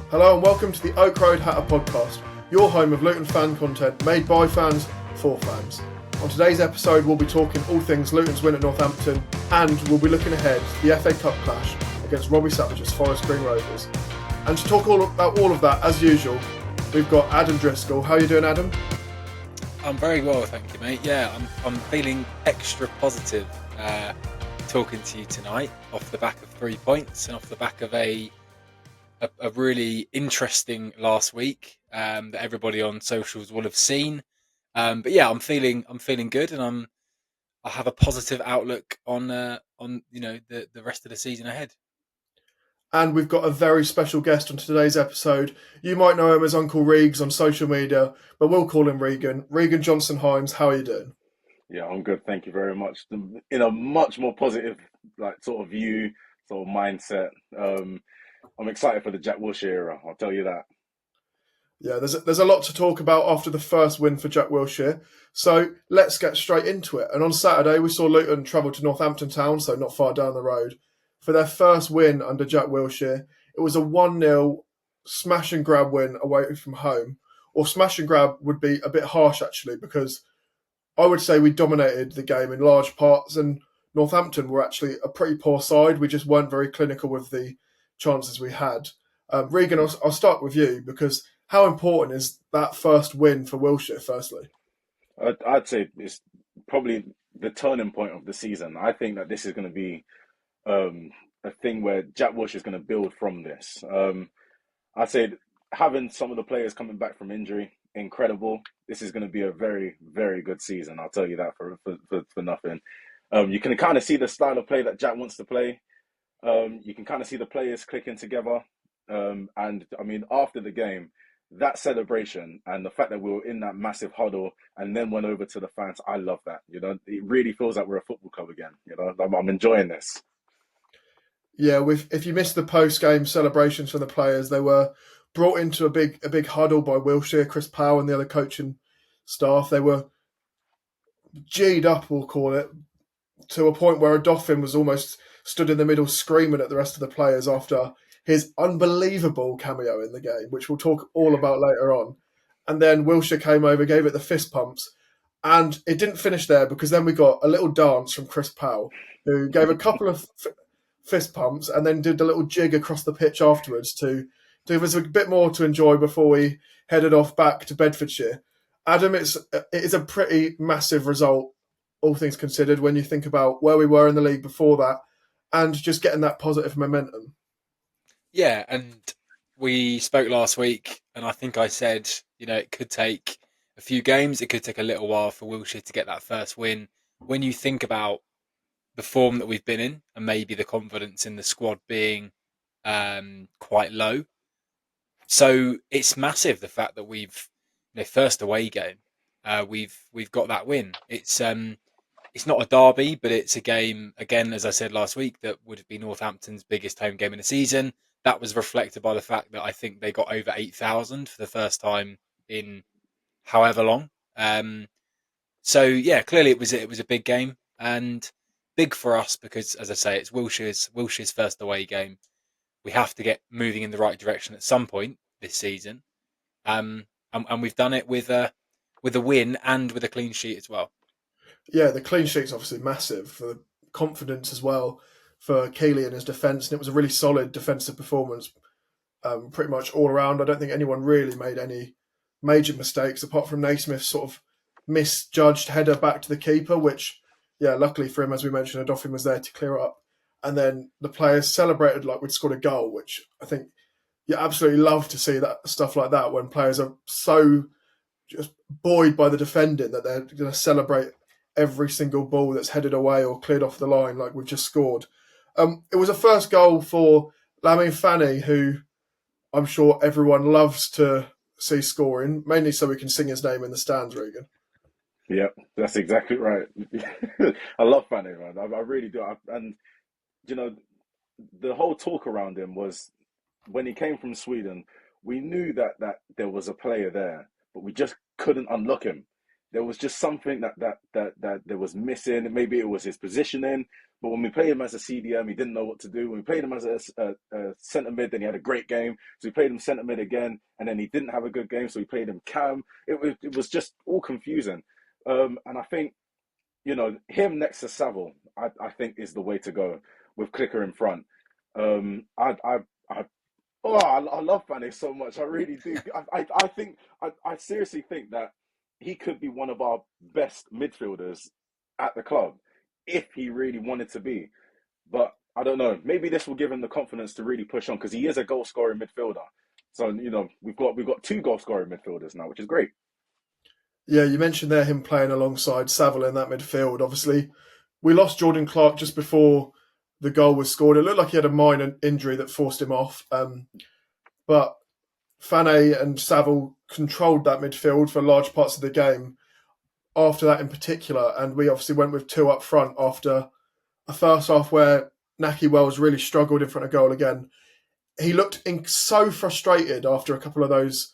Hello and welcome to the ORH Podcast, your home of Luton fan content made by fans for fans. On today's episode, we'll be talking all things Luton's win at Northampton, and we'll be looking ahead to the FA Cup clash against Robbie Savage's Forest Green Rovers. And to talk about all of that, as usual, we've got Adam Driscoll. How are you doing, Adam? I'm very well, thank you, mate. Yeah, I'm feeling extra positive talking to you tonight off the back of 3 points and off the back of a really interesting last week that everybody on socials will have seen. But yeah, I'm feeling good, and I have a positive outlook on the rest of the season ahead. And we've got a very special guest on today's episode. You might know him as Uncle Reigs on social media, but we'll call him Reigan. Reigan Johnson-Hinds, how are you doing? Yeah, I'm good. Thank you very much. In a much more positive, sort of view, sort of mindset. I'm excited for the Jack Wilshere era. I'll tell you that. Yeah, there's a lot to talk about after the first win for Jack Wilshere. So let's get straight into it. And on Saturday, we saw Luton travel to Northampton Town, so not far down the road, for their first win under Jack Wilshere. It was a 1-0 smash and grab win away from home. Or smash and grab would be a bit harsh, actually, because I would say we dominated the game in large parts, and Northampton were actually a pretty poor side. We just weren't very clinical with the chances we had. Reigan, I'll start with you, because how important is that first win for Wilshere, firstly? I'd say it's probably the turning point of the season. I think that this is going to be a thing where Jack Wilshere is going to build from this. I'd say having some of the players coming back from injury, incredible. This is going to be a very, very good season. I'll tell you that for nothing. You can kind of see the style of play that Jack wants to play. You can kind of see the players clicking together. And I mean, after the game, that celebration and the fact that we were in that massive huddle and then went over to the fans, I love that. You know, it really feels like we're a football club again. You know, I'm enjoying this. Yeah, if you missed the post-game celebrations from the players, they were brought into a big huddle by Wilshere, Chris Powell and the other coaching staff. They were G'd up, we'll call it, to a point where a Dauphin was almost stood in the middle screaming at the rest of the players after his unbelievable cameo in the game, which we'll talk all about later on. And then Wilshere came over, gave it the fist pumps, and it didn't finish there, because then we got a little dance from Chris Powell, who gave a couple of fist pumps and then did a little jig across the pitch afterwards to give us a bit more to enjoy before we headed off back to Bedfordshire. Adam, it is a pretty massive result, all things considered, when you think about where we were in the league before that and just getting that positive momentum. Yeah, and we spoke last week, and I think I said, it could take a few games. It could take a little while for Wilshere to get that first win. When you think about the form that we've been in and maybe the confidence in the squad being quite low. So it's massive, the fact that we've, first away game, we've got that win. It's not a derby, but it's a game, again, as I said last week, that would be Northampton's biggest home game in the season. That was reflected by the fact that I think they got over 8,000 for the first time in however long. So yeah, clearly it was a big game, and big for us because, as I say, it's Wilshere's first away game. We have to get moving in the right direction at some point this season, and we've done it with a win and with a clean sheet as well. Yeah, the clean sheet's obviously massive for the confidence as well for Keeley and his defence, and it was a really solid defensive performance pretty much all around. I don't think anyone really made any major mistakes apart from Naismith's sort of misjudged header back to the keeper, which, yeah, luckily for him, as we mentioned, a Dauphin was there to clear up. And then the players celebrated like we'd scored a goal, which I think you absolutely love to see that stuff like that when players are so just buoyed by the defending that they're going to celebrate every single ball that's headed away or cleared off the line like we've just scored. It was a first goal for Finley, who I'm sure everyone loves to see scoring, mainly so we can sing his name in the stands, Reigan. Yeah, that's exactly right. I love Finley, man. I really do. And, the whole talk around him was when he came from Sweden, we knew that there was a player there, but we just couldn't unlock him. There was just something that there was missing. Maybe it was his positioning, But when we played him as a CDM, he didn't know what to do. When we played him as a centre mid, then he had a great game. So we played him centre mid again, and then he didn't have a good game. So we played him cam. It was just all confusing. And I think, him next to Saville, I think is the way to go with Clicker in front. I love Finley so much. I really do. I seriously think that he could be one of our best midfielders at the club if he really wanted to be. But I don't know. Maybe this will give him the confidence to really push on because he is a goal scoring midfielder. So we've got 2 goal scoring midfielders now, which is great. Yeah, you mentioned there him playing alongside Saville in that midfield. Obviously, we lost Jordan Clark just before the goal was scored. It looked like he had a minor injury that forced him off. But Fane and Saville controlled that midfield for large parts of the game after that in particular. And we obviously went with 2 up front after a first half where Nahki Wells really struggled in front of goal again. He looked so frustrated after a couple of those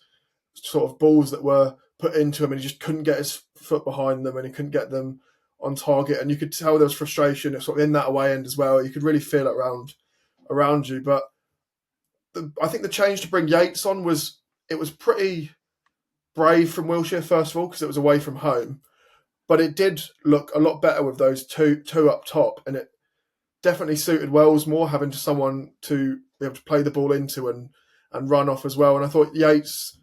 sort of balls that were put into him, and he just couldn't get his foot behind them and he couldn't get them on target. And you could tell there was frustration sort of in that away end as well. You could really feel it around you. But I think the change to bring Yates on was pretty brave from Wilshere, first of all, because it was away from home. But it did look a lot better with those two up top, and it definitely suited Wells more, having someone to be able to play the ball into and run off as well. And I thought Yates,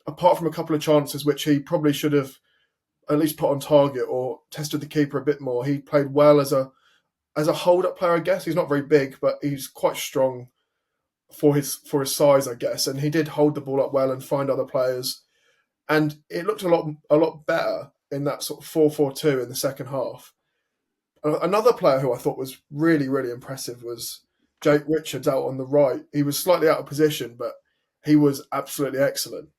apart from a couple of chances which he probably should have at least put on target or tested the keeper a bit more, he played well as a hold-up player, I guess. He's not very big, but he's quite strong for his size, I guess. And he did hold the ball up well and find other players. And it looked a lot better in that sort of 4-4-2 in the second half. Another player who I thought was really, really impressive was Jake Richards out on the right. He was slightly out of position, but he was absolutely excellent.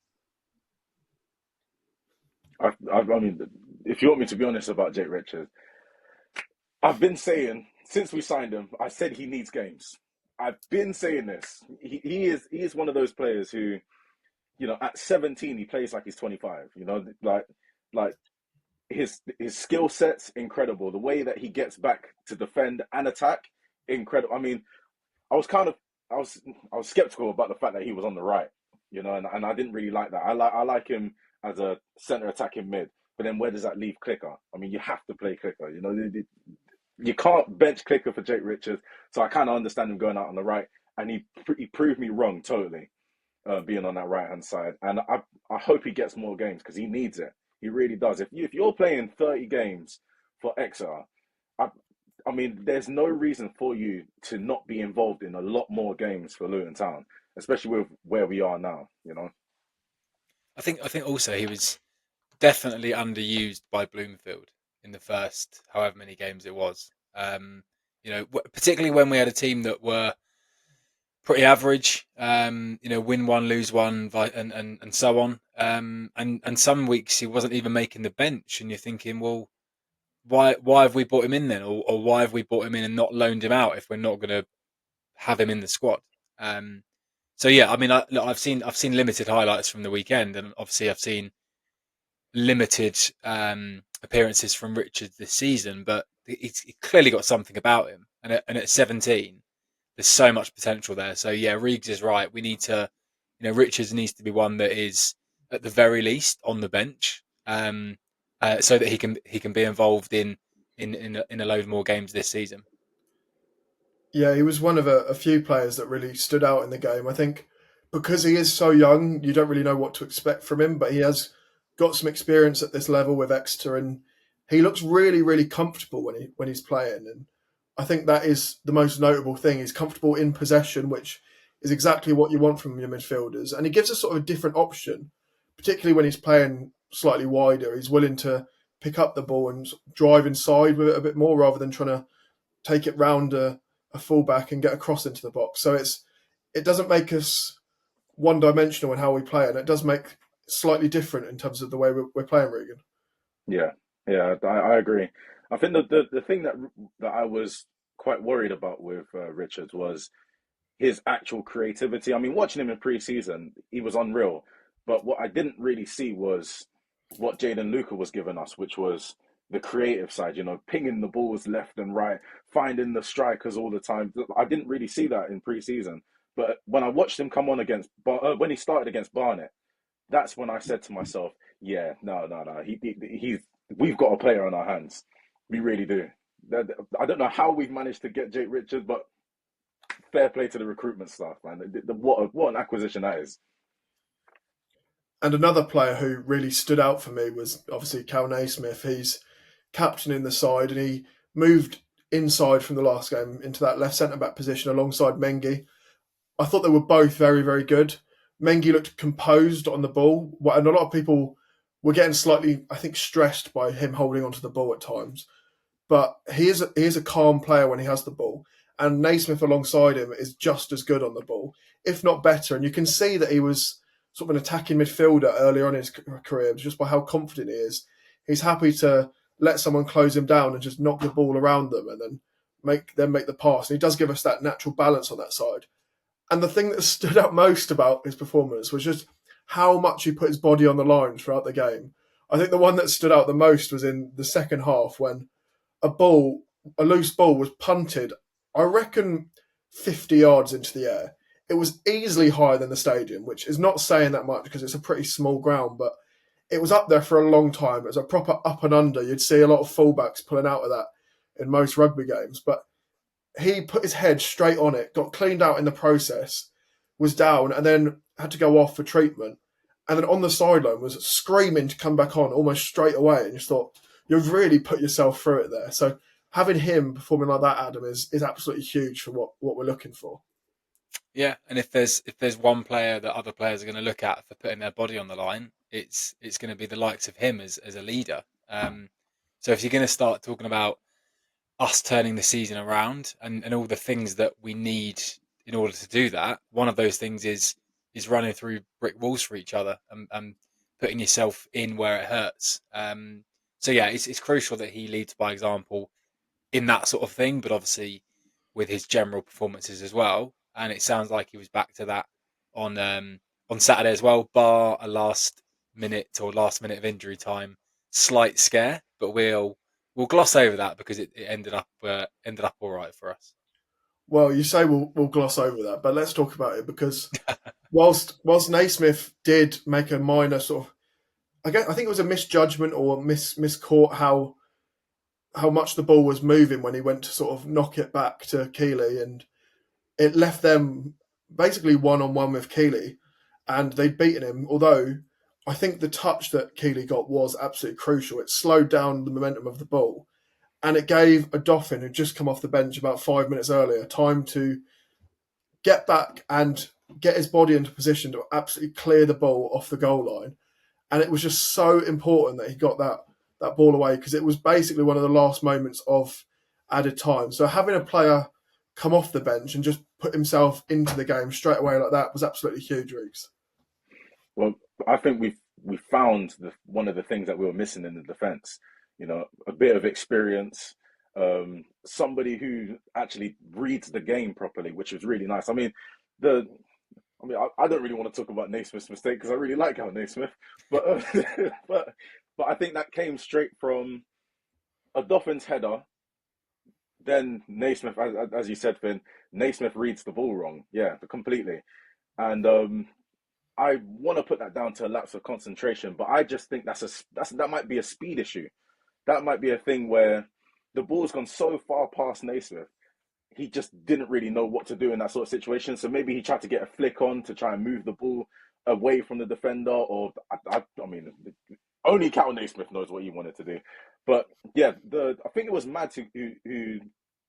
I mean, if you want me to be honest about Jake Richards, I've been saying since we signed him, I said he needs games. I've been saying this. He is one of those players who, at 17 he plays like he's 25. Like his skill set's incredible. The way that he gets back to defend and attack, incredible. I mean, I was skeptical about the fact that he was on the right, and I didn't really like that. I like him as a centre attacking mid, but then where does that leave Clicker? I mean, you have to play Clicker. You can't bench Clicker for Jake Richards, so I kind of understand him going out on the right, and he proved me wrong totally, being on that right hand side. And I hope he gets more games because he needs it. He really does. If you're playing 30 games for Exeter, I mean, there's no reason for you to not be involved in a lot more games for Luton Town, especially with where we are now. I think also he was definitely underused by Bloomfield in the first however many games it was. Particularly when we had a team that were pretty average. Win one, lose one, and so on. And some weeks he wasn't even making the bench, and you're thinking, well, why have we brought him in then, or why have we brought him in and not loaned him out if we're not going to have him in the squad? So yeah, I mean, I've seen limited highlights from the weekend, and obviously I've seen limited appearances from Richards this season, but he's clearly got something about him, and at 17, there's so much potential there. So yeah, Reeves is right. We need to, Richards needs to be one that is at the very least on the bench, so that he can be involved in a load more games this season. Yeah, he was one of a few players that really stood out in the game. I think because he is so young, you don't really know what to expect from him, but he has got some experience at this level with Exeter, and he looks really, really comfortable when he's playing. And I think that is the most notable thing. He's comfortable in possession, which is exactly what you want from your midfielders. And he gives us sort of a different option, particularly when he's playing slightly wider. He's willing to pick up the ball and drive inside with it a bit more rather than trying to take it round a fullback and get across into the box. So it doesn't make us one-dimensional in how we play, and it does make slightly different in terms of the way we're playing, Reigan. Yeah, I agree. I think the thing that I was quite worried about with Richards was his actual creativity. I mean, watching him in pre-season, he was unreal. But what I didn't really see was what Jaden Luca was giving us, which was the creative side, pinging the balls left and right, finding the strikers all the time. I didn't really see that in pre-season. But when I watched him come on when he started against Barnet, that's when I said to myself, yeah, no. We've got a player on our hands. We really do. I don't know how we've managed to get Jake Richards, but fair play to the recruitment staff, man. What an acquisition that is. And another player who really stood out for me was obviously Cal Naismith. He's captaining the side, and he moved inside from the last game into that left centre-back position alongside Mengi. I thought they were both very, very good. Mengi looked composed on the ball, and a lot of people were getting slightly, I think, stressed by him holding onto the ball at times. But he is a calm player when he has the ball, and Naismith alongside him is just as good on the ball, if not better. And you can see that he was sort of an attacking midfielder earlier on in his career, just by how confident he is. He's happy to let someone close him down and just knock the ball around them and then make the pass. And he does give us that natural balance on that side. And the thing that stood out most about his performance was just how much he put his body on the line throughout the game. I think the one that stood out the most was in the second half when a loose ball was punted, I reckon 50 yards into the air. It was easily higher than the stadium, which is not saying that much because it's a pretty small ground, but it was up there for a long time. It was a proper up and under. You'd see a lot of fullbacks pulling out of that in most rugby games, but he put his head straight on it, got cleaned out in the process, was down, and then had to go off for treatment. And then on the sideline was screaming to come back on almost straight away. And just thought, you've really put yourself through it there. So having him performing like that, Adam, is absolutely huge for what we're looking for. Yeah, and if there's one player that other players are going to look at for putting their body on the line, it's going to be the likes of him as a leader. So if you're going to start talking about us turning the season around and all the things that we need in order to do that, one of those things is running through brick walls for each other and putting yourself in where it hurts. So yeah, it's crucial that he leads by example in that sort of thing, but obviously with his general performances as well. And it sounds like he was back to that on Saturday as well, bar a last minute of injury time slight scare, but we'll gloss over that because it ended up all right for us. Well, you say we'll gloss over that, but let's talk about it because whilst Naismith did make a minor sort of, I think it was a misjudgment or miscaught how much the ball was moving when he went to sort of knock it back to Keeley, and it left them basically one-on-one with Keeley, and they'd beaten him, although I think the touch that Keeley got was absolutely crucial. It slowed down the momentum of the ball, and it gave a Dauphin who'd just come off the bench about 5 minutes earlier time to get back and get his body into position to absolutely clear the ball off the goal line. And it was just so important that he got that ball away because it was basically one of the last moments of added time. So having a player come off the bench and just put himself into the game straight away like that was absolutely huge, Reeks. Well, I think we found one of the things that we were missing in the defence. A bit of experience, somebody who actually reads the game properly, which was really nice. I don't really want to talk about Naismith's mistake because I really like Cal Naismith, but but I think that came straight from a Dolphins header. Then Naismith, as you said, Finn, Naismith reads the ball wrong. Yeah, completely. And I want to put that down to a lapse of concentration, but I just think that might be a speed issue. That might be a thing where the ball's gone so far past Naismith, he just didn't really know what to do in that sort of situation. So maybe he tried to get a flick on to try and move the ball away from the defender, or I mean, only Cal Naismith knows what he wanted to do. But yeah, I think it was Mads who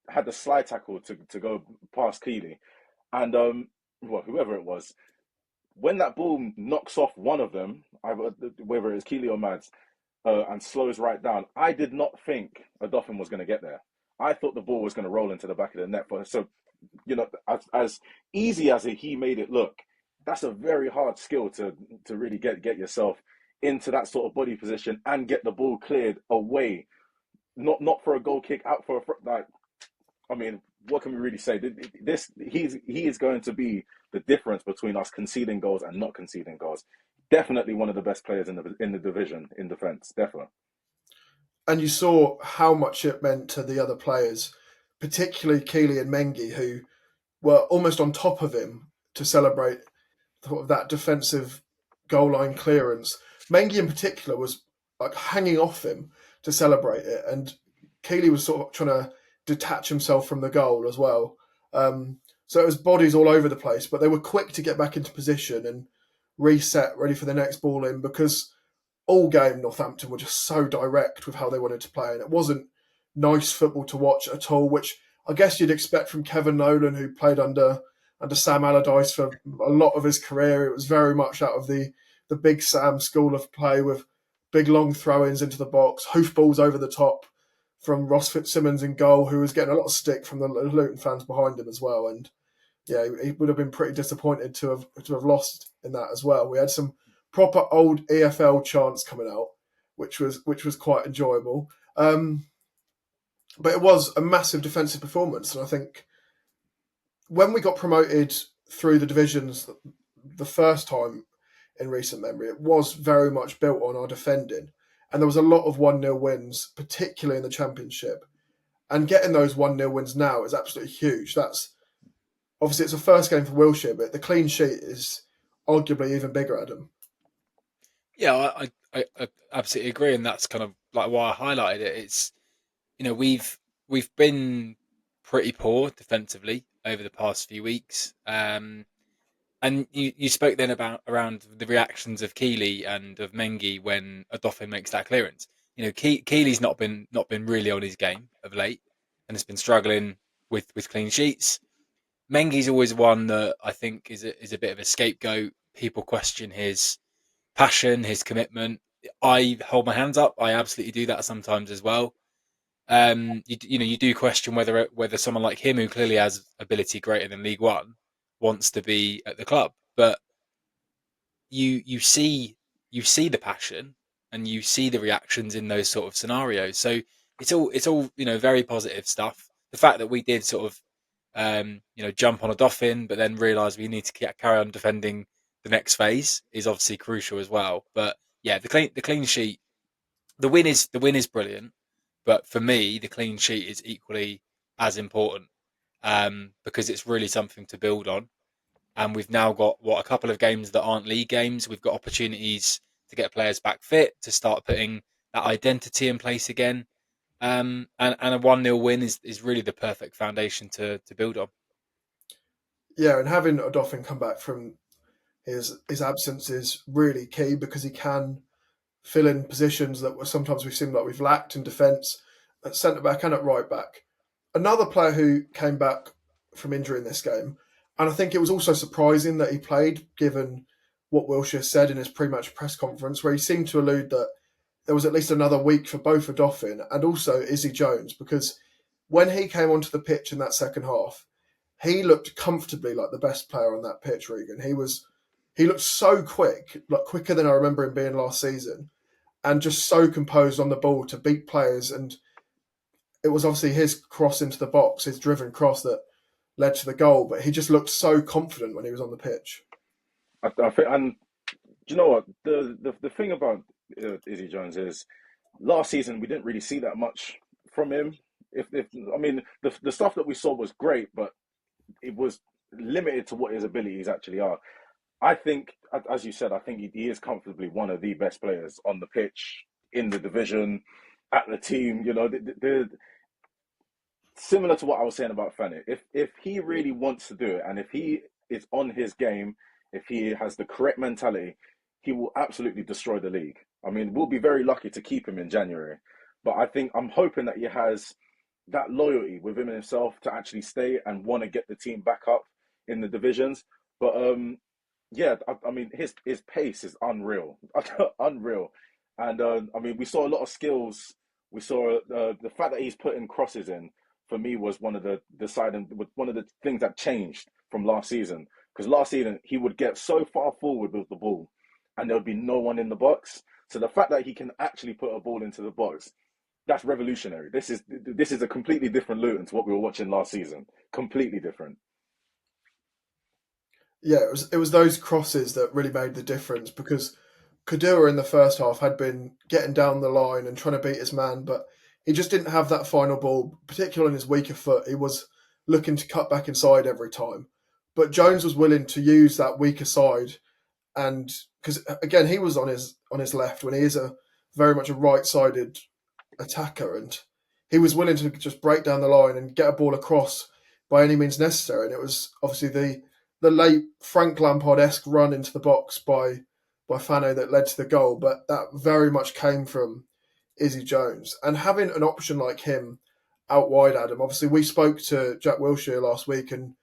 had the slide tackle to go past Keeley, and whoever it was, when that ball knocks off one of them, whether it's Keeley or Mads, and slows right down, I did not think a Dolphin was going to get there. I thought the ball was going to roll into the back of the net. So, as easy as he made it look, that's a very hard skill to really get yourself into that sort of body position and get the ball cleared away, not for a goal kick, out for what can we really say? He is going to be the difference between us conceding goals and not conceding goals. Definitely one of the best players in the division in defence. Definitely. and you saw how much it meant to the other players, particularly Keely and Mengi, who were almost on top of him to celebrate that defensive goal line clearance. Mengi in particular was like hanging off him to celebrate it, and Keely was sort of trying to detach himself from the goal as well. So it was bodies all over the place, but they were quick to get back into position and reset, ready for the next ball in, because all game Northampton were just so direct with how they wanted to play, and it wasn't nice football to watch at all, which I guess you'd expect from Kevin Nolan, who played under Sam Allardyce for a lot of his career. It was very much out of the big Sam school of play, with big long throw-ins into the box, hoofballs over the top from Ross Fitzsimmons in goal, who was getting a lot of stick from the Luton fans behind him as well. And yeah, he would have been pretty disappointed to have lost in that as well. We had some proper old EFL chants coming out, which was quite enjoyable. But it was a massive defensive performance, and I think when we got promoted through the divisions the first time in recent memory, it was very much built on our defending, and there was a lot of 1-0 wins, particularly in the Championship. And getting those 1-0 wins now is absolutely huge. That's obviously it's a first game for Wilshere, but the clean sheet is arguably even bigger, Adam. Yeah, I absolutely agree, and that's kind of like why I highlighted it. It's, you know, we've been pretty poor defensively over the past few weeks, and you spoke then about around the reactions of Keely and of Mengi when Odoffin makes that clearance. You know, Keely's not been really on his game of late, and has been struggling with clean sheets. Mengi's always one that I think is a bit of a scapegoat. People question his passion, his commitment. I hold my hands up. I absolutely do that sometimes as well. You do question whether someone like him, who clearly has ability greater than League One, wants to be at the club. But you see the passion, and you see the reactions in those sort of scenarios. So it's all very positive stuff. The fact that we did sort of jump on a Dolphin, but then realise we need to carry on defending the next phase is obviously crucial as well. But yeah, the clean sheet, the win is brilliant, but for me, the clean sheet is equally as important, because it's really something to build on. And we've now got a couple of games that aren't league games. We've got opportunities to get players back fit, to start putting that identity in place again. And a 1-0 win is really the perfect foundation to build on. Yeah, and having Odoffin come back from his absence is really key, because he can fill in positions that sometimes we seem like we've lacked in defence, at centre back and at right back. Another player who came back from injury in this game, and I think it was also surprising that he played, given what Wilshere said in his pre-match press conference, where he seemed to allude that there was at least another week for both Odoffin and also Izzy Jones, because when he came onto the pitch in that second half, he looked comfortably like the best player on that pitch, Reigan. He looked so quick, like quicker than I remember him being last season, and just so composed on the ball to beat players. And it was obviously his cross into the box, his driven cross, that led to the goal. But he just looked so confident when he was on the pitch. I think, and do you know what the thing about Izzy Jones is, last season we didn't really see that much from him. If I mean the stuff that we saw was great, but it was limited to what his abilities actually are. I think, as you said, I think he is comfortably one of the best players on the pitch, in the division, at the team. You know, similar to what I was saying about Fanny. If he really wants to do it, and if he is on his game, if he has the correct mentality, he will absolutely destroy the league. I mean, we'll be very lucky to keep him in January. But I'm hoping that he has that loyalty within himself to actually stay and want to get the team back up in the divisions. But yeah, I mean, his pace is unreal, unreal, and I mean, we saw a lot of skills. We saw the fact that he's putting crosses in, for me, was one of the things that changed from last season. Because last season he would get so far forward with the ball, and there would be no one in the box. So the fact that he can actually put a ball into the box, that's revolutionary. This is a completely different Luton to what we were watching last season. Completely different. Yeah, it was those crosses that really made the difference, because Kadua in the first half had been getting down the line and trying to beat his man, but he just didn't have that final ball, particularly on his weaker foot. He was looking to cut back inside every time. But Jones was willing to use that weaker side, and because again he was on his left when he is a very much a right-sided attacker, and he was willing to just break down the line and get a ball across by any means necessary. And it was obviously the late Frank Lampard-esque run into the box by Fano that led to the goal, but that very much came from Izzy Jones. And having an option like him out wide, Adam, obviously we spoke to Jack Wilshere last week, and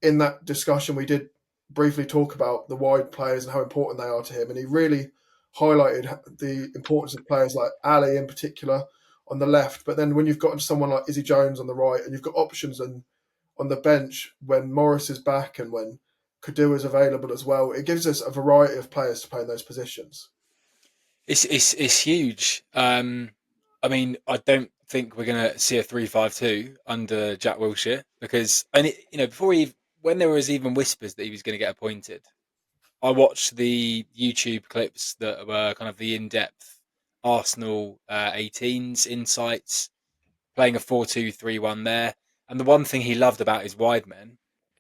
in that discussion we did briefly talk about the wide players and how important they are to him, and he really highlighted the importance of players like Ali in particular on the left. But then when you've got someone like Izzy Jones on the right, and you've got options on the bench when Morris is back and when Kadua is available as well, it gives us a variety of players to play in those positions. It's huge. I mean, I don't think we're going to see a 3-5-2 under Jack Wilshere, because, and when there was even whispers that he was going to get appointed, I watched the YouTube clips that were kind of the in-depth Arsenal 18s insights, playing a 4-2-3-1 there. And the one thing he loved about his wide men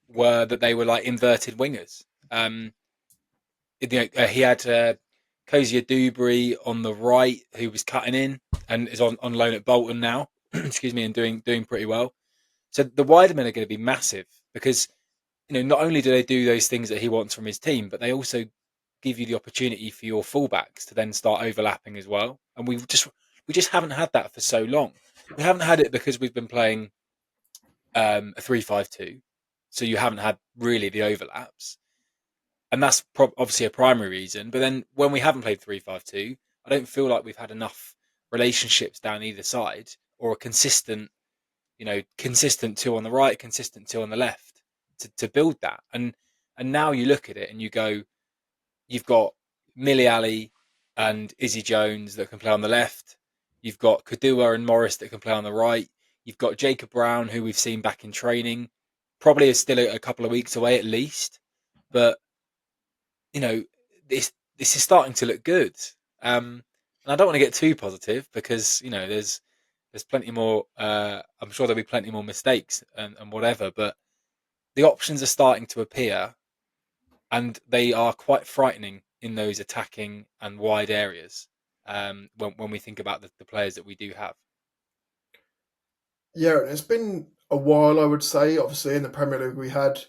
were that they were like inverted wingers. He had Kozia Dewberry on the right, who was cutting in and is on loan at Bolton now, excuse me, and doing pretty well. So the wide men are going to be massive, because not only do they do those things that he wants from his team, but they also give you the opportunity for your fullbacks to then start overlapping as well. And we just haven't had that for so long. We haven't had it because we've been playing a 3-5-2, so you haven't had really the overlaps, and that's obviously a primary reason. But then when we haven't played 3-5-2, I don't feel like we've had enough relationships down either side, or a consistent two on the right, consistent two on the left to build that. And now you look at it and you go, you've got Millie Ali and Izzy Jones that can play on the left. You've got Kadua and Morris that can play on the right. You've got Jacob Brown, who we've seen back in training, probably is still a couple of weeks away at least. But this is starting to look good. And I don't want to get too positive, because there's plenty more. I'm sure there'll be plenty more mistakes and whatever. But the options are starting to appear, and they are quite frightening in those attacking and wide areas. When we think about the players that we do have. Yeah, and it's been a while, I would say. Obviously, in the Premier League, we had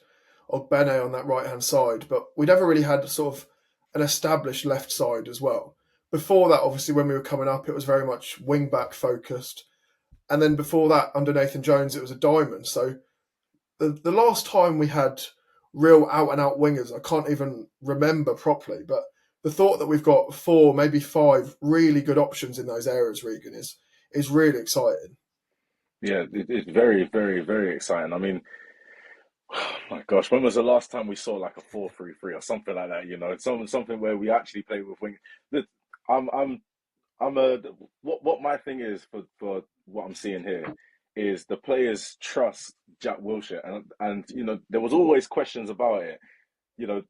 Ogbene on that right-hand side, but we never really had sort of an established left side as well. Before that, obviously, when we were coming up, it was very much wing-back focused. And then before that, under Nathan Jones, it was a diamond. So the last time we had real out-and-out wingers, I can't even remember properly, but the thought that we've got 4, maybe 5 really good options in those areas, Reigan, is really exciting. Yeah, it's very, very, very exciting. I mean, oh my gosh, when was the last time we saw like a 4-3-3 or something like that? Something where we actually play with wing. I'm what my thing is for what I'm seeing here is the players trust Jack Wilshere, and there was always questions about it.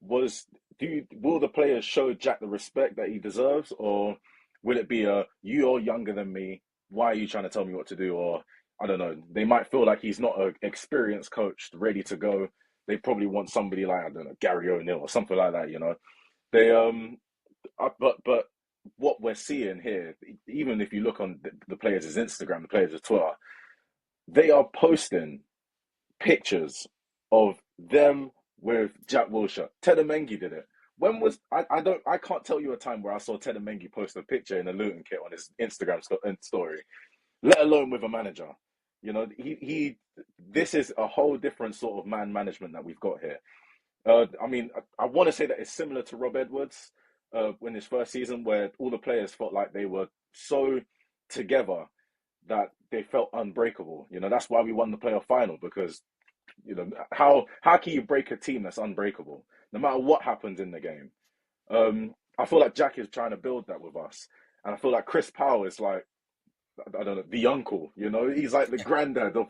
Will the players show Jack the respect that he deserves, or will it be you're younger than me, why are you trying to tell me what to do? Or I don't know, they might feel like he's not an experienced coach ready to go. They probably want somebody like, I don't know, Gary O'Neill or something like that. They but what we're seeing here, even if you look on the players' Instagram, the players' Twitter, they are posting pictures of them with Jack Wilshere. Tedamengi did it. When was I can't tell you a time where I saw Tedamengi post a picture in a Luton kit on his Instagram story, let alone with a manager. This is a whole different sort of man management that we've got here. I mean, I want to say that it's similar to Rob Edwards in his first season, where all the players felt like they were so together that they felt unbreakable. That's why we won the playoff final, because how can you break a team that's unbreakable no matter what happens in the game? I feel like Jack is trying to build that with us, and I feel like Chris Powell is like, I don't know, the uncle. He's like the granddad of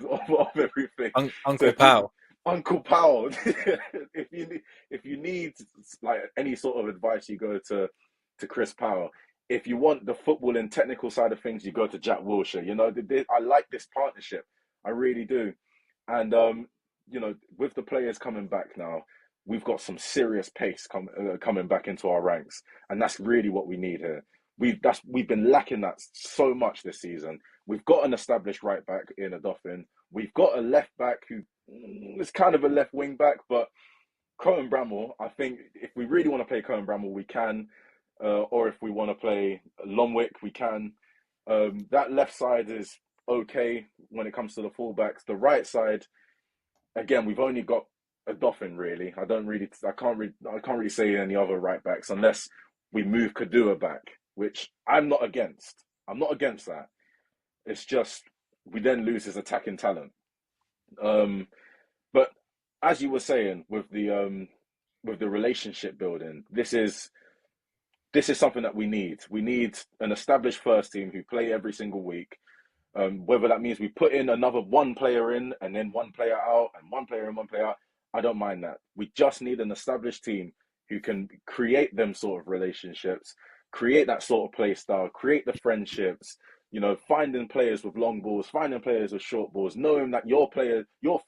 everything. Uncle Powell. Uncle Powell. If you need like any sort of advice, you go to to Chris Powell. If you want the football and technical side of things, you go to Jack Wilshere. You know, I like this partnership. I really do. And, you know, with the players coming back now, we've got some serious pace coming back into our ranks. And that's really what we need here. We've been lacking that so much this season. We've got an established right back in Adofin. We've got a left back who is kind of a left wing back, but Cohen Bramall, I think if we really want to play Cohen Bramall, we can. Or if we want to play Lomwick, we can. That left side is okay when it comes to the fullbacks. The right side, again, we've only got Adofin really. I can't really say any other right backs unless we move Kadua back, which I'm not against. I'm not against that. It's just we then lose his attacking talent. But as you were saying with the relationship building, this is something that we need. We need an established first team who play every single week. Whether that means we put in another one player in and then one player out and one player in, one player out, I don't mind that. We just need an established team who can create them sort of relationships, create that sort of play style, create the friendships, you know, finding players with long balls, finding players with short balls, knowing that your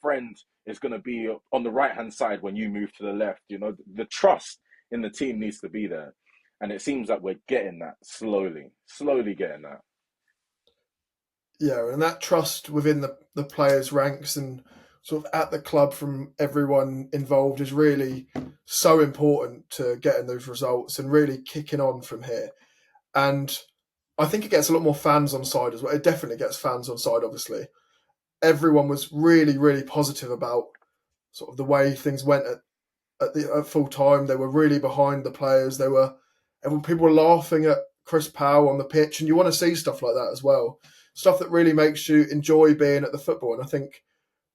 friend is going to be on the right-hand side when you move to the left. You know, the trust in the team needs to be there. And it seems like we're getting that slowly getting that. Yeah, and that trust within the players' ranks and sort of at the club from everyone involved is really so important to getting those results and really kicking on from here. And I think it gets a lot more fans on side as well. It definitely gets fans on side, obviously. Everyone was really, really positive about sort of the way things went at full time. They were really behind the players. People were laughing at Chris Powell on the pitch, and you want to see stuff like that as well. Stuff that really makes you enjoy being at the football. And I think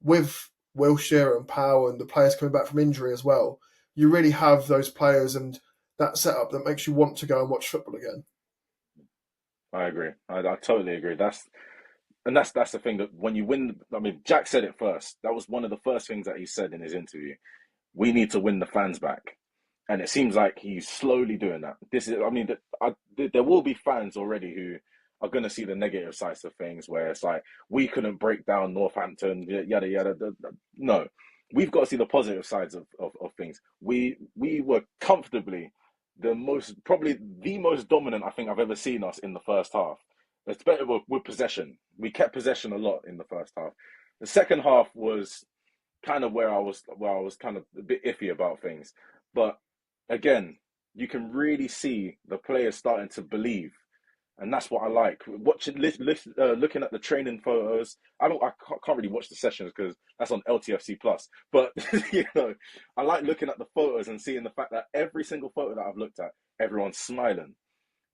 with Wilshere and Powell and the players coming back from injury as well, you really have those players and that setup that makes you want to go and watch football again. I agree. I totally agree. That's the thing, that when you win, I mean, Jack said it first. That was one of the first things that he said in his interview. We need to win the fans back. And it seems like he's slowly doing that. There will be fans already who are going to see the negative sides of things, where it's like, we couldn't break down Northampton, yada, yada. No, we've got to see the positive sides of things. We were comfortably probably the most dominant I think I've ever seen us in the first half. It's better with possession. We kept possession a lot in the first half. The second half was kind of where I was kind of a bit iffy about things. But again, you can really see the players starting to believe. And that's what I like. Looking at the training photos. I can't really watch the sessions because that's on LTFC Plus. But you know, I like looking at the photos and seeing the fact that every single photo that I've looked at, everyone's smiling.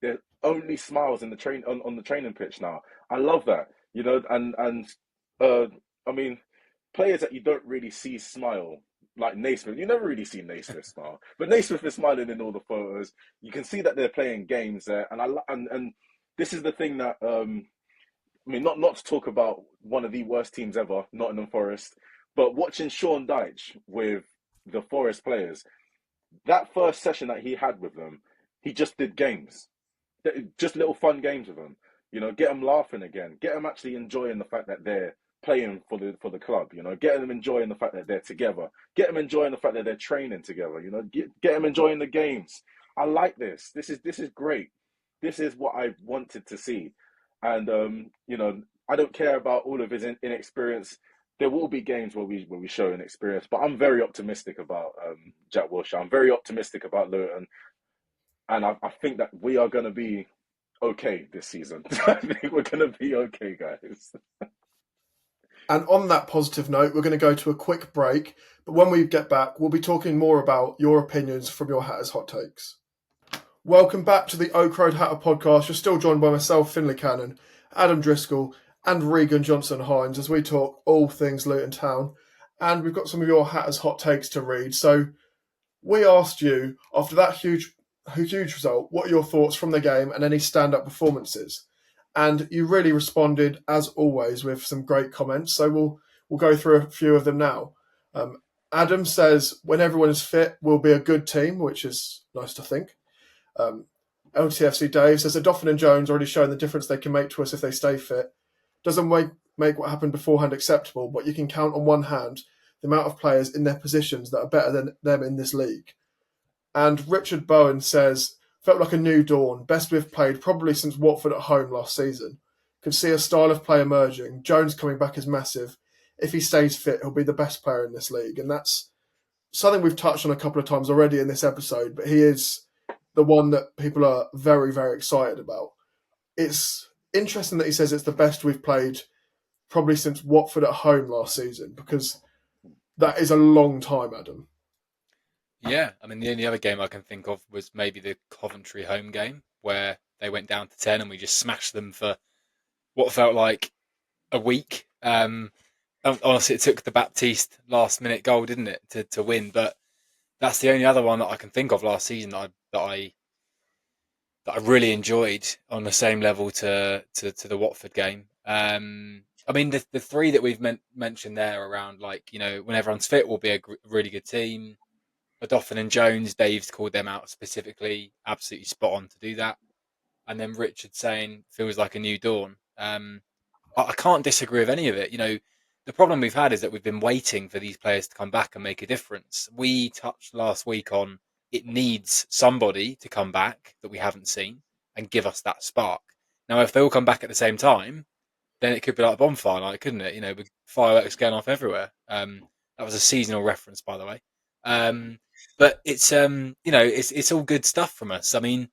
There's only smiles in the on the training pitch now. I love that. You know, and I mean, players that you don't really see smile, like Naismith, you never really see Naismith smile, but Naismith is smiling in all the photos. You can see that they're playing games there, and this is the thing that I mean, not to talk about one of the worst teams ever, Nottingham Forest, but watching Sean Dyche with the Forest players, that first session that he had with them, he just did games, just little fun games with them. You know, get them laughing again, get them actually enjoying the fact that they're playing for the club, you know, get them enjoying the fact that they're together, get them enjoying the fact that they're training together, you know, get them enjoying the games. I like this. This is great. This is what I wanted to see. And you know, I don't care about all of his inexperience. There will be games where we show inexperience, but I'm very optimistic about Jack Wilshere. I'm very optimistic about Luton, and I think that we are going to be okay this season. I think we're going to be okay, guys. And on that positive note, we're going to go to a quick break. But when we get back, we'll be talking more about your opinions from your Hatters Hot Takes. Welcome back to the Oak Road Hatter podcast. You're still joined by myself, Finley Cannon, Adam Driscoll, and Reigan Johnson-Hinds as we talk all things Luton Town. And we've got some of your Hatters Hot Takes to read. So we asked you, after that huge result, what are your thoughts from the game and any stand-up performances? And you really responded, as always, with some great comments. So we'll go through a few of them now. Adam says, when everyone is fit, we'll be a good team, which is nice to think. LTFC Dave says Odoffin and Jones already shown the difference they can make to us if they stay fit. Doesn't make what happened beforehand acceptable, but you can count on one hand the amount of players in their positions that are better than them in this league. And Richard Bowen says, felt like a new dawn, best we've played probably since Watford at home last season. Could see a style of play emerging. Jones coming back is massive. If he stays fit, he'll be the best player in this league. And that's something we've touched on a couple of times already in this episode, but he is the one that people are very, very excited about. It's interesting that he says it's the best we've played probably since Watford at home last season, because that is a long time, Adam. Yeah, I mean, the only other game I can think of was maybe the Coventry home game where they went down to 10 and we just smashed them for what felt like a week. Honestly, it took the Baptiste last-minute goal, didn't it, to win? But that's the only other one that I can think of last season that I really enjoyed on the same level to the Watford game. I mean, the three that we've mentioned there around, like, you know, when everyone's fit, will be a really good team. Odoffin and Jones, Dave's called them out specifically, absolutely spot on to do that. And then Richard saying feels like a new dawn. I can't disagree with any of it. You know, the problem we've had is that we've been waiting for these players to come back and make a difference. We touched last week on it needs somebody to come back that we haven't seen and give us that spark. Now, if they all come back at the same time, then it could be like a bonfire night, couldn't it? You know, with fireworks going off everywhere. That was a seasonal reference, by the way. But it's you know, it's all good stuff from us. I mean,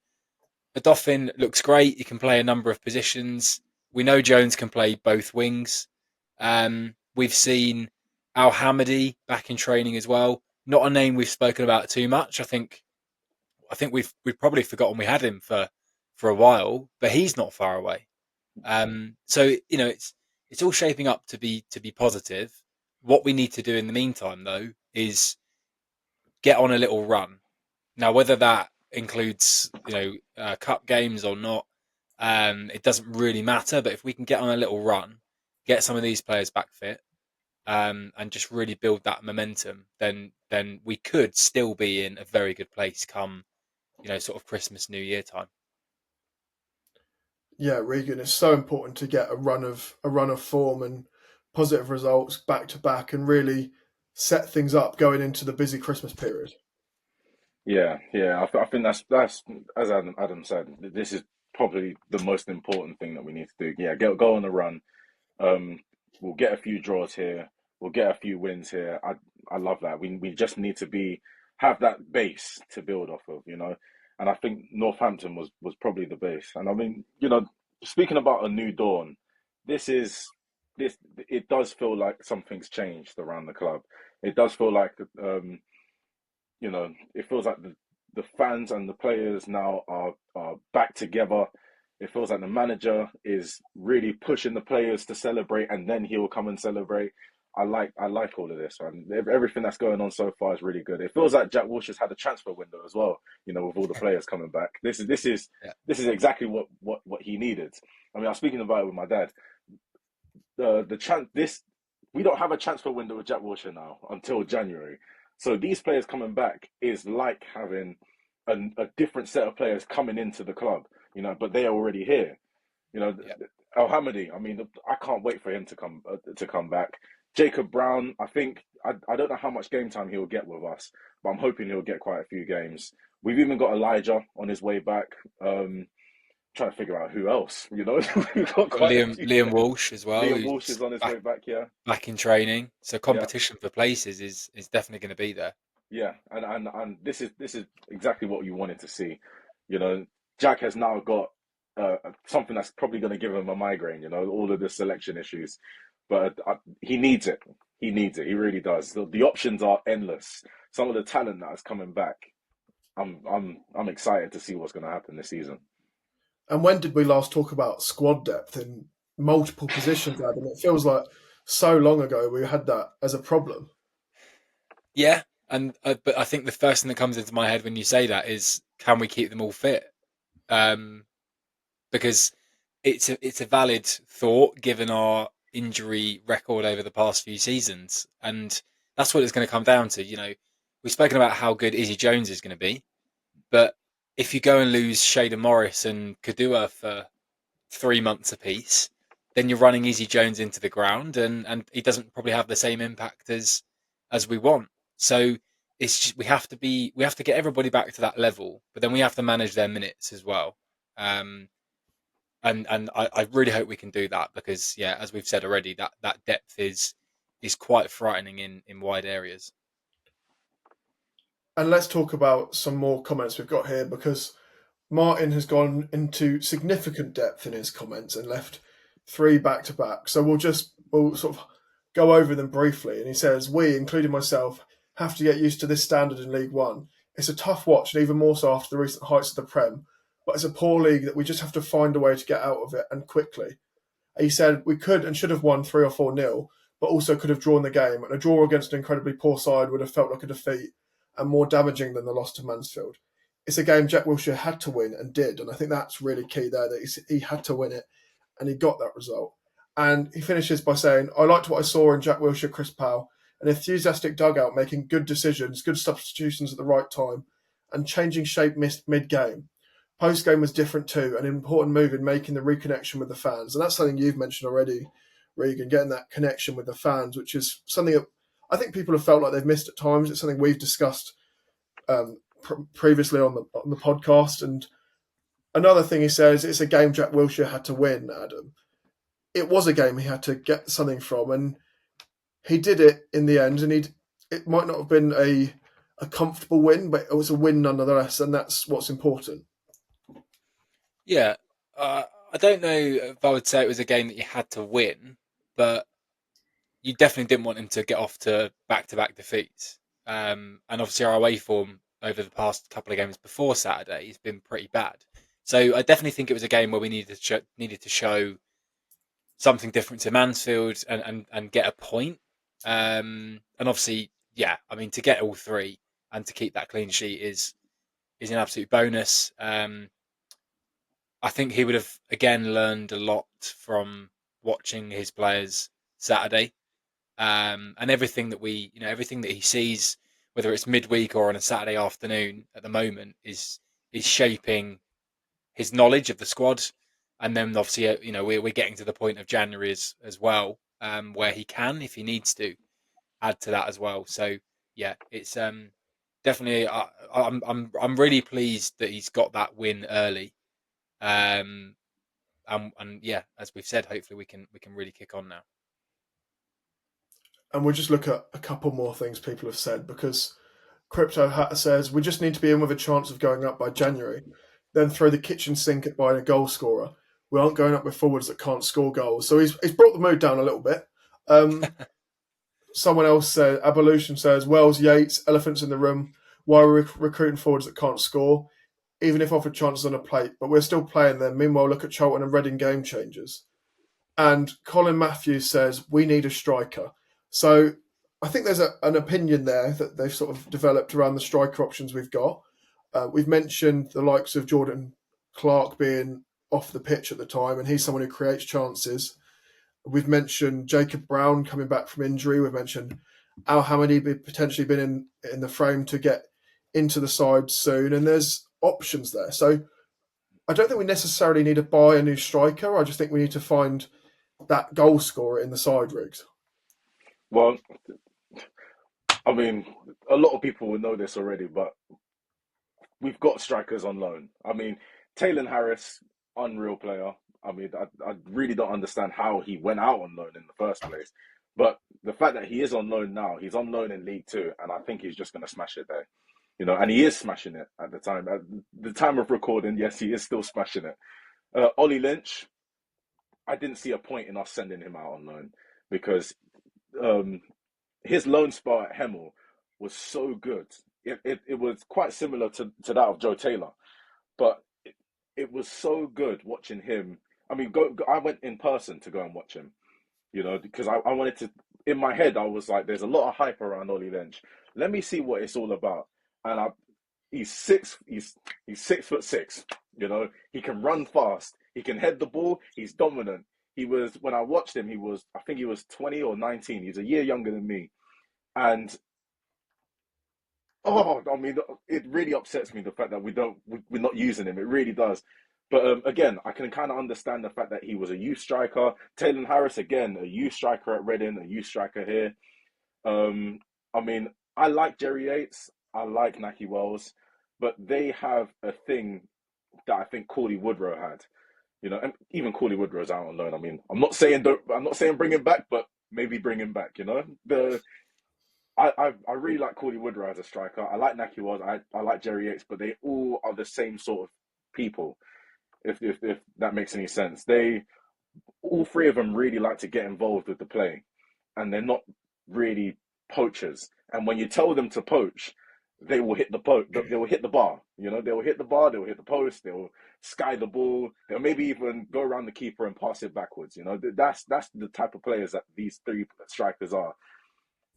Odoffin looks great. He can play a number of positions. We know Jones can play both wings. We've seen Al Hamadi back in training as well. Not a name we've spoken about too much. I think we've probably forgotten we had him for a while, but he's not far away. So you know, it's all shaping up to be positive. What we need to do in the meantime, though, is get on a little run. Now, whether that includes, you know, cup games or not, it doesn't really matter. But if we can get on a little run, get some of these players back fit, and just really build that momentum, then we could still be in a very good place come, you know, sort of Christmas, New Year time. Yeah, Reigan, it's so important to get a run of form and positive results back to back and really set things up going into the busy Christmas period. Yeah. I think that's as Adam said. This is probably the most important thing that we need to do. Yeah, go on a run. We'll get a few draws here. We'll get a few wins here. I love that. We just need to have that base to build off of, you know. And I think Northampton was probably the base. And I mean, you know, speaking about a new dawn, it does feel like something's changed around the club. It does feel like you know, it feels like the fans and the players now are back together. It feels like the manager is really pushing the players to celebrate, and then he'll come and celebrate. I like all of this, man. Everything that's going on so far is really good. It feels like Jack Wilshere's had a transfer window as well. You know, with all the players coming back, this is exactly what he needed. I mean, I was speaking about it with my dad. We don't have a transfer window with Jack Wilshere now until January. So these players coming back is like having a different set of players coming into the club. You know, but they are already here. You know, Al Hamadi. I mean, I can't wait for him to come back. Jacob Brown, I think, I don't know how much game time he'll get with us, but I'm hoping he'll get quite a few games. We've even got Elijah on his way back. Trying to figure out who else, you know. We've got Liam Walsh as well. Liam Walsh is on his way back, yeah. Back in training. So competition for places is definitely going to be there. Yeah, and this is exactly what you wanted to see. You know, Jack has now got something that's probably going to give him a migraine, you know, all of the selection issues. But he needs it. He needs it. He really does. The options are endless. Some of the talent that is coming back, I'm excited to see what's going to happen this season. And when did we last talk about squad depth in multiple positions, Adam? It feels like so long ago we had that as a problem. Yeah, and but I think the first thing that comes into my head when you say that is, can we keep them all fit? Because it's a valid thought given our injury record over the past few seasons, and that's what it's going to come down to. You know, we've spoken about how good Izzy Jones is going to be, but if you go and lose Shaden Morris and Kadua for 3 months apiece, then you're running Easy Jones into the ground, and he doesn't probably have the same impact as we want. So it's just, we have to get everybody back to that level, but then we have to manage their minutes as well. Um, and I really hope we can do that because yeah, as we've said already, that depth is quite frightening in wide areas. And let's talk about some more comments we've got here, because Martin has gone into significant depth in his comments and left 3 back to back. So we'll sort of go over them briefly. And he says, we, including myself, have to get used to this standard in League One. It's a tough watch, and even more so after the recent heights of the Prem. But it's a poor league that we just have to find a way to get out of it, and quickly. He said we could and should have won 3 or 4-0, but also could have drawn the game. And a draw against an incredibly poor side would have felt like a defeat and more damaging than the loss to Mansfield. It's a game Jack Wilshere had to win and did. And I think that's really key there, that he had to win it and he got that result. And he finishes by saying, I liked what I saw in Jack Wilshere, Chris Powell, an enthusiastic dugout making good decisions, good substitutions at the right time, and changing shape mid-game. Post-game was different too, an important move in making the reconnection with the fans. And that's something you've mentioned already, Reigan, getting that connection with the fans, which is something that I think people have felt like they've missed at times. It's something we've discussed previously on the podcast. And another thing he says, it's a game Jack Wilshere had to win, Adam. It was a game he had to get something from, and he did it in the end. And it might not have been a comfortable win, but it was a win nonetheless, and that's what's important. Yeah, I don't know if I would say it was a game that you had to win, but you definitely didn't want him to get off to back-to-back defeats. And obviously our away form over the past couple of games before Saturday has been pretty bad. So I definitely think it was a game where we needed to show something different to Mansfield and get a point. And obviously, yeah, I mean, to get all 3 and to keep that clean sheet is an absolute bonus. I think he would have again learned a lot from watching his players Saturday, and everything that everything that he sees, whether it's midweek or on a Saturday afternoon at the moment, is shaping his knowledge of the squad. And then obviously, we're getting to the point of January as well, where he can, if he needs to, add to that as well. So yeah, it's definitely. I'm really pleased that he's got that win early. And yeah, as we've said, hopefully we can really kick on now. And we'll just look at a couple more things people have said, because Crypto Hatter says we just need to be in with a chance of going up by January, then throw the kitchen sink at buying a goal scorer. We aren't going up with forwards that can't score goals. So he's brought the mood down a little bit. Someone else said, Abolution says, Wells, Yates, elephants in the room. Why are we recruiting forwards that can't score? Even if offered chances on a plate, but we're still playing them. Meanwhile, look at Charlton and Reading game changers. And Colin Matthews says, we need a striker. So I think there's an opinion there that they've sort of developed around the striker options we've got. We've mentioned the likes of Jordan Clark being off the pitch at the time, and he's someone who creates chances. We've mentioned Jacob Brown coming back from injury. We've mentioned Al Hamidi potentially been in the frame to get into the side soon, and there's options there. So I don't think we necessarily need to buy a new striker. I just think we need to find that goal scorer in the side, Riggs. Well, I mean, a lot of people will know this already, but we've got strikers on loan. I mean, Taylor Harris, unreal player. I mean, I really don't understand how he went out on loan in the first place. But the fact that he is on loan now, he's on loan in League Two, and I think he's just going to smash it there. And he is smashing it at the time. At the time of recording, yes, he is still smashing it. Ollie Lynch, I didn't see a point in us sending him out on loan because his loan spell at Hemel was so good. It was quite similar to that of Joe Taylor, but it was so good watching him. I mean, I went in person to go and watch him, because I wanted to. In my head, I was like, "There's a lot of hype around Ollie Lynch. Let me see what it's all about." And he's 6'6". He can run fast. He can head the ball. He's dominant. When I watched him, I think he was 20 or 19. He's a year younger than me, and I mean, it really upsets me the fact that we're not using him. It really does. But again, I can kind of understand the fact that he was a youth striker. Taylor Harris, again, a youth striker at Reading, a youth striker here. I mean, I like Jerry Yates, I like Nahki Wells, but they have a thing that I think Cauley Woodrow had. You know, and even Cauley Woodrow's out on loan. I mean, I'm not saying bring him back, but maybe bring him back. You know, I really like Cauley Woodrow as a striker. I like Nahki Wells. I like Jerry Yates, but they all are the same sort of people. If that makes any sense, all three of them really like to get involved with the play, and they're not really poachers. And when you tell them to poach, they will hit the they will hit the bar. You know, they will hit the bar, they will hit the post, they will sky the ball, they'll maybe even go around the keeper and pass it backwards. You know, that's the type of players that these three strikers are.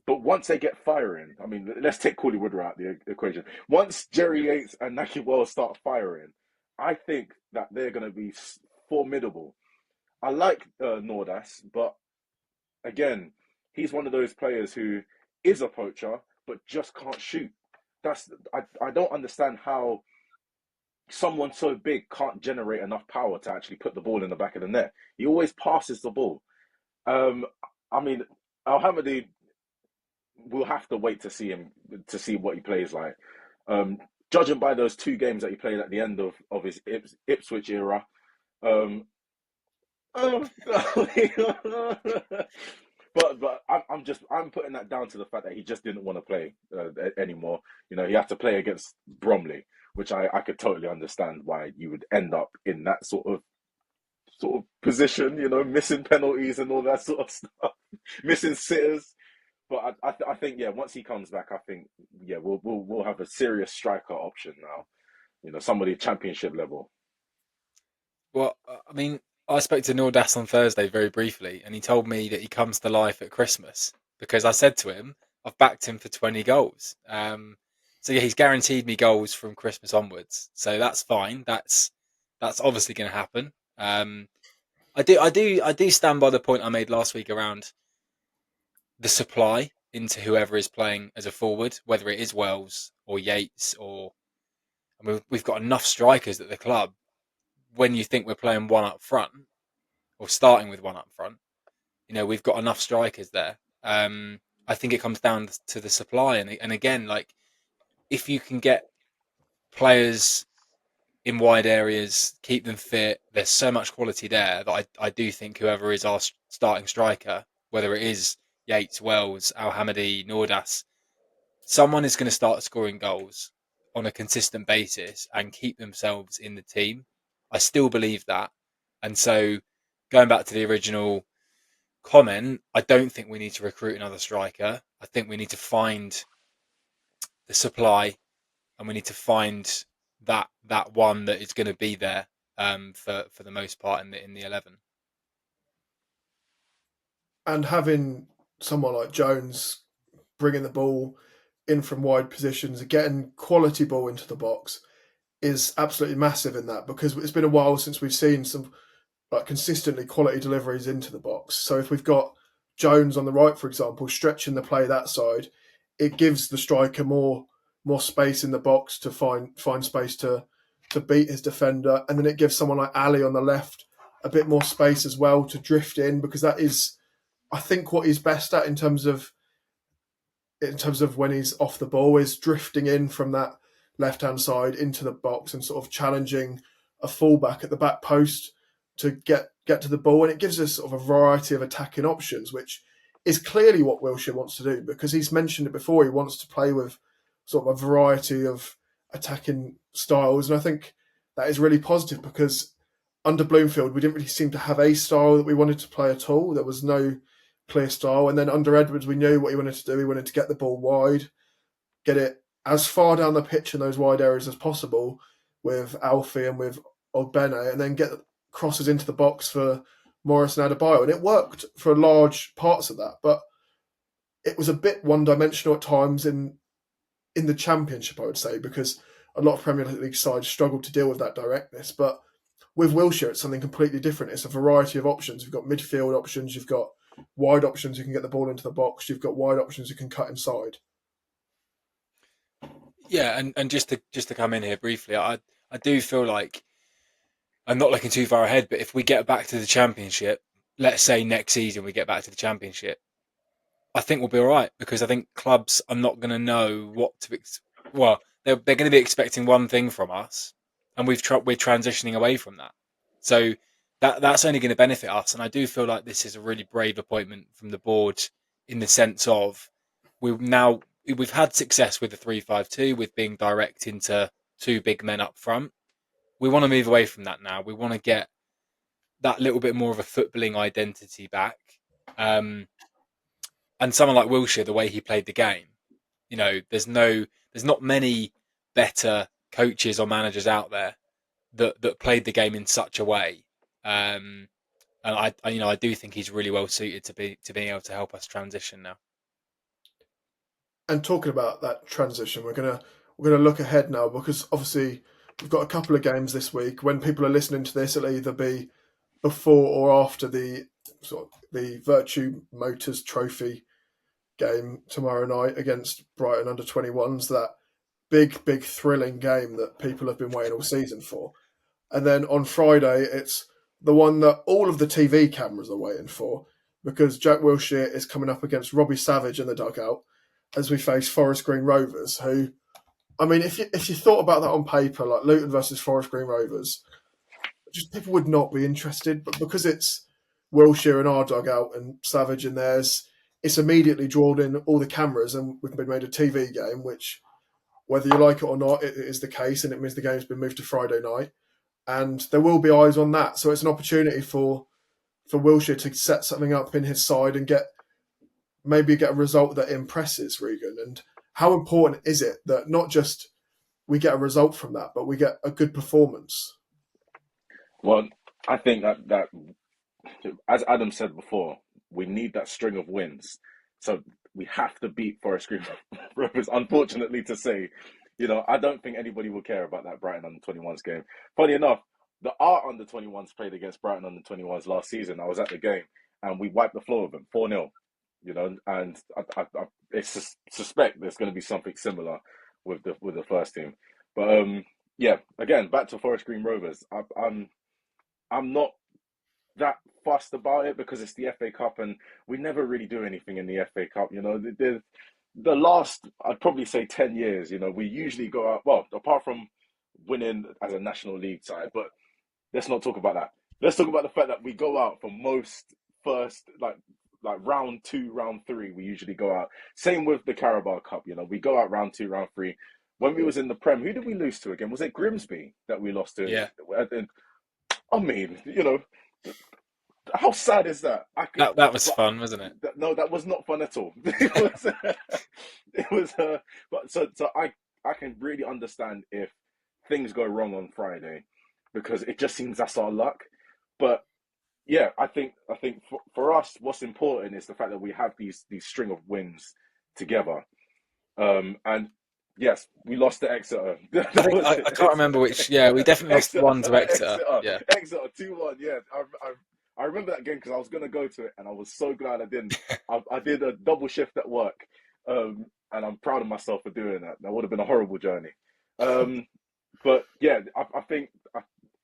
But once they get firing, I mean, let's take Cauley Woodrow out of the equation. Once Jerry Yates and Nahki Wells start firing, I think that they're going to be formidable. I like Nordas, but again, he's one of those players who is a poacher, but just can't shoot. I don't understand how someone so big can't generate enough power to actually put the ball in the back of the net. He always passes the ball. I mean, Al-Hamadi, we'll have to wait to see what he plays like. Judging by those 2 games that he played at the end of his Ipswich era, but I'm putting that down to the fact that he just didn't want to play anymore. You know, he had to play against Bromley, which I could totally understand why you would end up in that sort of position. You know, missing penalties and all that sort of stuff, missing sitters. But I think once he comes back, I think we'll have a serious striker option now. You know, somebody Championship level. Well, I mean, I spoke to Nordas on Thursday very briefly, and he told me that he comes to life at Christmas because I said to him, I've backed him for 20 goals. So he's guaranteed me goals from Christmas onwards. So that's fine. That's obviously going to happen. I do stand by the point I made last week around the supply into whoever is playing as a forward, whether it is Wells or Yates we've got enough strikers at the club. When you think we're playing one up front or starting with one up front, you know, we've got enough strikers there. I think it comes down to the supply. And again, like, if you can get players in wide areas, keep them fit, there's so much quality there that I do think whoever is our starting striker, whether it is Yates, Wells, Al-Hamadi, Nordas, someone is going to start scoring goals on a consistent basis and keep themselves in the team. I still believe that. And so going back to the original comment, I don't think we need to recruit another striker. I think we need to find the supply and we need to find that one that is going to be there for the most part in the 11. And having someone like Jones bringing the ball in from wide positions, getting quality ball into the box is absolutely massive in that, because it's been a while since we've seen some consistently quality deliveries into the box. So if we've got Jones on the right, for example, stretching the play that side, it gives the striker more space in the box to find space to beat his defender, and then it gives someone like Ali on the left a bit more space as well to drift in, because that is, I think, what he's best at in terms of when he's off the ball, is drifting in from that left-hand side into the box and sort of challenging a fullback at the back post to get to the ball. And it gives us sort of a variety of attacking options, which is clearly what Wilshere wants to do, because he's mentioned it before. He wants to play with sort of a variety of attacking styles. And I think that is really positive, because under Bloomfield, we didn't really seem to have a style that we wanted to play at all. There was no clear style. And then under Edwards, we knew what he wanted to do. He wanted to get the ball wide, get it as far down the pitch in those wide areas as possible with Alfie and with Ogbene, and then get crosses into the box for Morris and Adebayo. And it worked for large parts of that, but it was a bit one-dimensional at times in the Championship, I would say, because a lot of Premier League sides struggled to deal with that directness. But with Wilshere, it's something completely different. It's a variety of options. You've got midfield options, you've got wide options who can get the ball into the box, you've got wide options who can cut inside. Yeah, and just to come in here briefly, I do feel like I'm not looking too far ahead, but if we get back to the Championship, let's say next season we get back to the Championship, I think we'll be all right, because I think clubs are not going to know what to well, they're going to be expecting one thing from us, and we're transitioning away from that. So that's only going to benefit us, and I do feel like this is a really brave appointment from the board, in the sense of we've had success with the 3-5-2, with being direct into two big men up front. We want to move away from that now. We want to get that little bit more of a footballing identity back. And someone like Wilshere, the way he played the game, there's not many better coaches or managers out there that played the game in such a way. And I do think he's really well suited to being able to help us transition now. And talking about that transition, we're gonna look ahead now, because obviously we've got a couple of games this week. When people are listening to this, it'll either be before or after the Virtue Motors Trophy game tomorrow night against Brighton under-21s. That big thrilling game that people have been waiting all season for. And then on Friday, it's the one that all of the TV cameras are waiting for, because Jack Wilshere is coming up against Robbie Savage in the dugout as we face Forest Green Rovers, who, I mean, if you thought about that on paper, like Luton versus Forest Green Rovers, just people would not be interested. But because it's Wilshere in our dugout and Savage in theirs, it's immediately drawn in all the cameras, and we've been made a TV game, which, whether you like it or not, it is the case, and it means the game's been moved to Friday night, and there will be eyes on that. So it's an opportunity for Wilshere to set something up in his side and get a result that impresses Reigan. And how important is it that not just we get a result from that, but we get a good performance? Well, I think that as Adam said before, we need that string of wins. So we have to beat Forest Green Rovers, unfortunately to say. I don't think anybody will care about that Brighton under-21s game. Funny enough, our under-21s played against Brighton under-21s last season. I was at the game, and we wiped the floor with them, 4-0. And I suspect there's going to be something similar with the first team. But yeah, again, back to Forest Green Rovers. I'm not that fussed about it, because it's the FA Cup, and we never really do anything in the FA Cup. The last, I'd probably say 10 years, we usually go out, well, apart from winning as a National League side, but let's not talk about that. Let's talk about the fact that we go out for most first, like round 2, round 3, we usually go out. Same with the Carabao Cup, we go out round 2, round 3. When we was in the Prem, who did we lose to again? Was it Grimsby that we lost to? Yeah. I mean, how sad is that? That was fun, wasn't it? No, that was not fun at all. But so I can really understand if things go wrong on Friday, because it just seems that's our luck. But yeah, I think for us, what's important is the fact that we have these string of wins together. And yes, we lost to Exeter. I can't remember which. Yeah, we definitely lost one to Exeter. Yeah, Exeter 2-1. Yeah, I remember that game because I was going to go to it, and I was so glad I didn't. I did a double shift at work, and I'm proud of myself for doing that. That would have been a horrible journey. But yeah, I think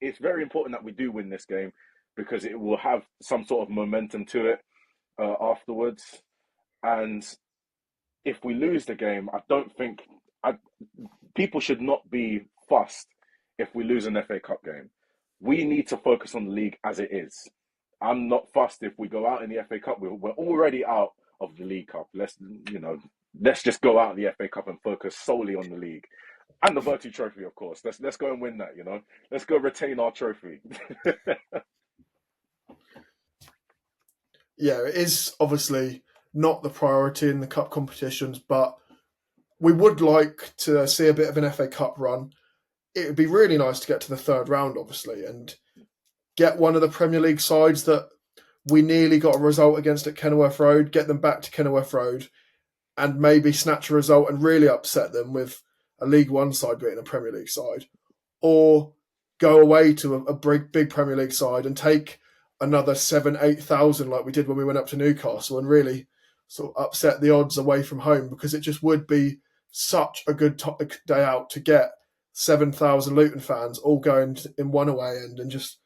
it's very important that we do win this game, because it will have some sort of momentum to it afterwards. And if we lose the game, I don't think people should not be fussed if we lose an FA Cup game. We need to focus on the league as it is. I'm not fussed if we go out in the FA Cup. We're already out of the League Cup. Let's just go out of the FA Cup and focus solely on the league. And the Virtue Trophy, of course. Let's go and win that, Let's go retain our trophy. Yeah, it is obviously not the priority in the cup competitions, but we would like to see a bit of an FA Cup run. It would be really nice to get to the third round, obviously, and get one of the Premier League sides that we nearly got a result against at Kenilworth Road, get them back to Kenilworth Road, and maybe snatch a result and really upset them with a League One side beating a Premier League side. Or go away to a big Premier League side and take another 7,000-8,000 like we did when we went up to Newcastle, and really sort of upset the odds away from home, because it just would be such a good day out to get 7,000 Luton fans all going in one away end and just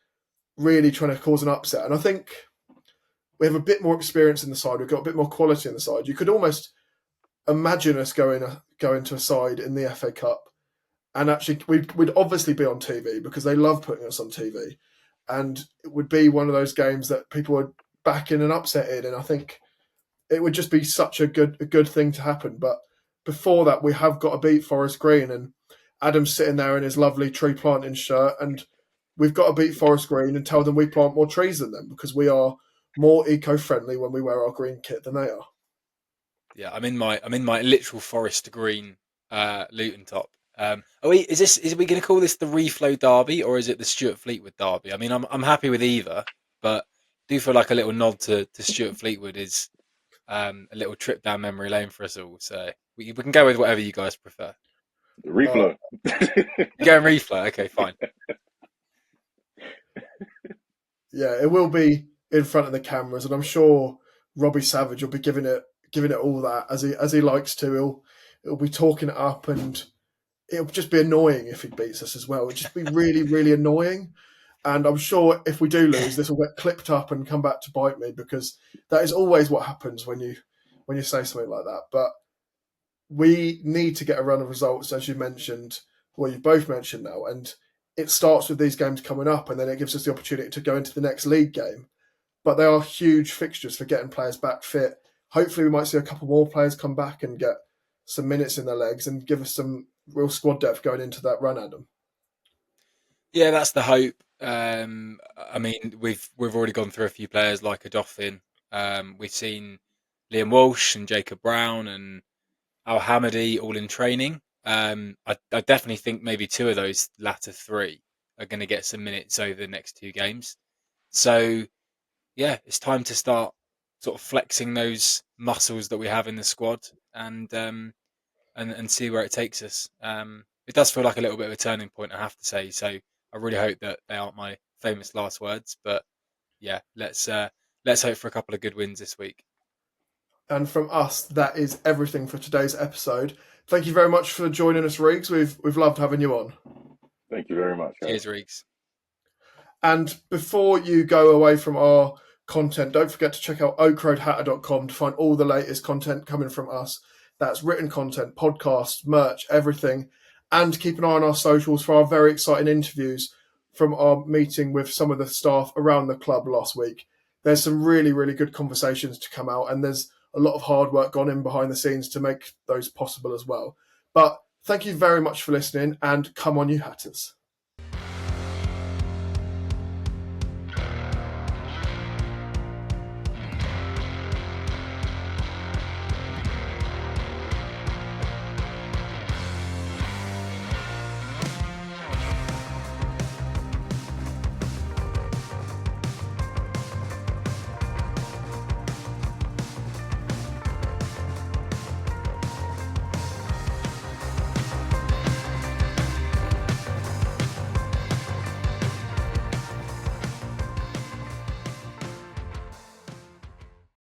really trying to cause an upset. And I think we have a bit more experience in the side. We've got a bit more quality in the side. You could almost imagine us going to a side in the FA Cup, and actually we'd obviously be on TV because they love putting us on TV, and it would be one of those games that people would back in and upset in. And I think it would just be such a good thing to happen. But before that, we have got to beat Forest Green, and Adam's sitting there in his lovely tree planting shirt, and we've got to beat Forest Green and tell them we plant more trees than them because we are more eco-friendly when we wear our green kit than they are. Yeah, I'm in my literal forest green Luton top. Are we going to call this the Reflow Derby or is it the Stuart Fleetwood Derby? I mean, I'm happy with either, but I do feel like a little nod to Stuart Fleetwood is a little trip down memory lane for us all. So we can go with whatever you guys prefer. Reflow. You go Reflow. Okay, fine. Yeah, it will be in front of the cameras, and I'm sure Robbie Savage will be giving it all that as he likes to. He'll be talking it up, and it'll just be annoying if he beats us as well. It'll just be really, really annoying. And I'm sure if we do lose, this will get clipped up and come back to bite me because that is always what happens when you say something like that. But we need to get a run of results, as you mentioned, well, you both mentioned now, and it starts with these games coming up, and then it gives us the opportunity to go into the next league game. But they are huge fixtures for getting players back fit. Hopefully we might see a couple more players come back and get some minutes in their legs and give us some real squad depth going into that run, Adam. Yeah, that's the hope. I mean, we've already gone through a few players like a Dauphin. We've seen Liam Walsh and Jacob Brown and Al Hamadi all in training. I definitely think maybe two of those latter three are going to get some minutes over the next two games. So, yeah, it's time to start sort of flexing those muscles that we have in the squad and see where it takes us. It does feel like a little bit of a turning point, I have to say. So I really hope that they aren't my famous last words. But yeah, let's hope for a couple of good wins this week. And from us, that is everything for today's episode. Thank you very much for joining us, Riggs. We've loved having you on. Thank you very much. Cheers, Riggs. And before you go away from our content, don't forget to check out oakroadhatter.com to find all the latest content coming from us. That's written content, podcasts, merch, everything. And keep an eye on our socials for our very exciting interviews from our meeting with some of the staff around the club last week. There's some really, really good conversations to come out, and there's a lot of hard work gone in behind the scenes to make those possible as well. But thank you very much for listening, and come on, you Hatters.